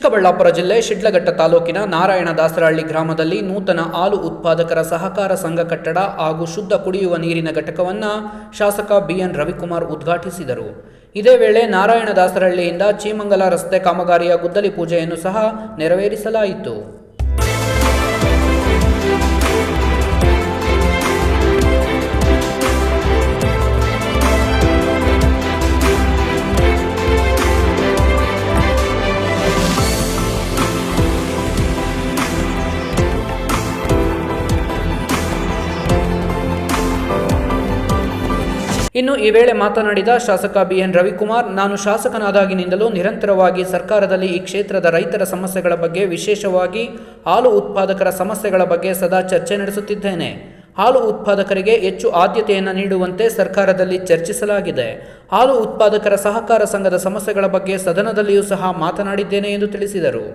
ಚಿಕ್ಕಬಳ್ಳಾಪುರ ಜಿಲ್ಲೆ ಶಿಡ್ಲಘಟ್ಟ ತಾಲೂಕಿನ ನಾರಾಯಣ ದಾಸರಹಳ್ಳಿ ಗ್ರಾಮದಲ್ಲಿ ನೂತನ ಹಾಲು ಉತ್ಪಾದಕರ ಸಹಕಾರ ಸಂಘ ಕಟ್ಟಡ ಹಾಗೂ ಶುದ್ಧ ಕುಡಿಯುವ ನೀರಿನ ಘಟಕವನ್ನು ಶಾಸಕ ಬಿಎನ್ ರವಿಕುಮಾರ್ ಉದ್ಘಾಟಿಸಿದರು. ಇದೇ ವೇಳೆ ನಾರಾಯಣ ದಾಸರಹಳ್ಳಿಯಿಂದ ಚೀಮಂಗಲ ರಸ್ತೆ ಕಾಮಗಾರಿಯ ಗುದ್ದಲಿ ಪೂಜೆಯನ್ನು ಸಹ ನೆರವೇರಿಸಲಾಯಿತು. ಇನ್ನು ಈ ವೇಳೆ ಮಾತನಾಡಿದ ಶಾಸಕ ಬಿಎನ್ ರವಿಕುಮಾರ್, ನಾನು ಶಾಸಕನಾದಾಗಿನಿಂದಲೂ ನಿರಂತರವಾಗಿ ಸರ್ಕಾರದಲ್ಲಿ ಈ ಕ್ಷೇತ್ರದ ರೈತರ ಸಮಸ್ಯೆಗಳ ಬಗ್ಗೆ, ವಿಶೇಷವಾಗಿ ಹಾಲು ಉತ್ಪಾದಕರ ಸಮಸ್ಯೆಗಳ ಬಗ್ಗೆ ಸದಾ ಚರ್ಚೆ ನಡೆಸುತ್ತಿದ್ದೇನೆ. ಹಾಲು ಉತ್ಪಾದಕರಿಗೆ ಹೆಚ್ಚು ಆದ್ಯತೆಯನ್ನು ನೀಡುವಂತೆ ಸರ್ಕಾರದಲ್ಲಿ ಚರ್ಚಿಸಲಾಗಿದೆ. ಹಾಲು ಉತ್ಪಾದಕರ ಸಹಕಾರ ಸಂಘದ ಸಮಸ್ಯೆಗಳ ಬಗ್ಗೆ ಸದನದಲ್ಲಿಯೂ ಸಹ ಮಾತನಾಡಿದ್ದೇನೆ ಎಂದು ತಿಳಿಸಿದರು.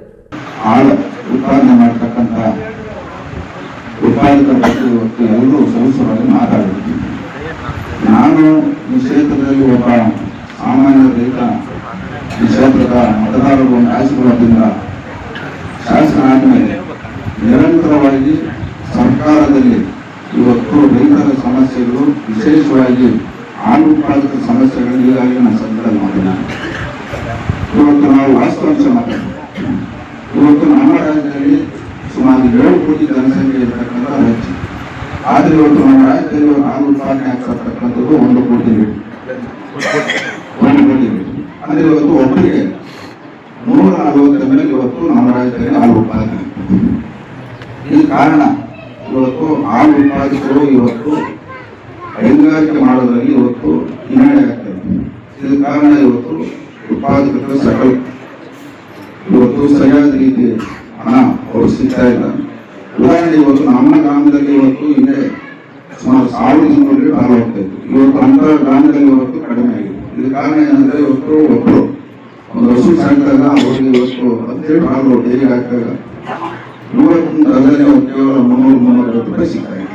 ನಾನು ಈ ಕ್ಷೇತ್ರದಲ್ಲಿ ಒಬ್ಬ ಸಾಮಾನ್ಯ ರೈತ, ಈ ಕ್ಷೇತ್ರದ ಮತದಾರರು ಆಶೀರ್ವಾದದಿಂದ ಶಾಸಕನಾದ ಮೇಲೆ ನಿರಂತರವಾಗಿ ಸರ್ಕಾರದಲ್ಲಿ ಇವತ್ತು ರೈತರ ಸಮಸ್ಯೆಗಳು, ವಿಶೇಷವಾಗಿ ಹಾಲು ಉತ್ಪಾದಕರ ಸಮಸ್ಯೆಗಳು ಈಗಾಗಲೇ ನಾನು ಸಂದರ್ಭದಲ್ಲಿ ಮಾಡಿದ್ದೇನೆ. ಇವತ್ತು ನಾವು ವಾಸ್ತವಾಂಶ ಮಾತಾಡ್ತೀವಿ. ಇವತ್ತು ನಮ್ಮ ರಾಜ್ಯದಲ್ಲಿ ಸುಮಾರು 7 ಕೋಟಿ ಜನಸಂಖ್ಯೆ ಇರತಕ್ಕಂಥ ರಾಜ್ಯ. ಆದರೆ ಇವತ್ತು ನಮ್ಮ ರಾಜ್ಯದಲ್ಲಿ ಹಾಲು ಉತ್ಪಾದನೆ ಆಗ್ತಕ್ಕಂಥದ್ದು 1 ಕೋಟಿ ಅಂದರೆ ಇವತ್ತು ಒಬ್ಬರಿಗೆ 140 ಮೇಲೆ ಇವತ್ತು ನಮ್ಮ ರಾಜ್ಯದಲ್ಲಿ ಹಾಲು ಉತ್ಪಾದನೆ ಆಗ್ತದೆ. ಈ ಕಾರಣ ಇವತ್ತು ಹಾಲು ಉತ್ಪಾದಕರು ಇವತ್ತು ಹೈನುಗಾರಿಕೆ ಮಾಡೋದ್ರಲ್ಲಿ ಇವತ್ತು ಹಿನ್ನಡೆ ಆಗ್ತದೆ. ಇದು ಕಾರಣ ಇವತ್ತು ಉತ್ಪಾದಕರು ಇವತ್ತು ಸರಿಯಾದ ರೀತಿ ಹಣ ಅವರು ಸಿಗ್ತಾ ಇಲ್ಲ. ಉದಾಹರಣೆ ಇವತ್ತು ನಮ್ಮ ಗ್ರಾಮದಲ್ಲಿ ಇವತ್ತು ಹಿಂದೆ ಸುಮಾರು 1000 ಲೀಟರ್ ಹಾಲು ಹೋಗ್ತಾ ಇತ್ತು. ಇವತ್ತು ಅಂತ ಗ್ರಾಮದಲ್ಲಿ ಇವತ್ತು ಕಡಿಮೆ ಆಗಿದೆ. ಇದು ಕಾರಣ ಏನಂದ್ರೆ ಇವತ್ತು ಒಬ್ಬರು ಒಂದು ಹಸು ಸಾಕಿದಾಗ ಅವರಿಗೆ ಇವತ್ತು 10 ಲೀಟರ್ ಹಾಲು ಡೈಲಿ ಹಾಕಿದಾಗ ಇವತ್ತು ಅದರಲ್ಲಿ ಕೇವಲ 300-350 ರೂಪಾಯಿ ಸಿಗ್ತಾ ಇದೆ.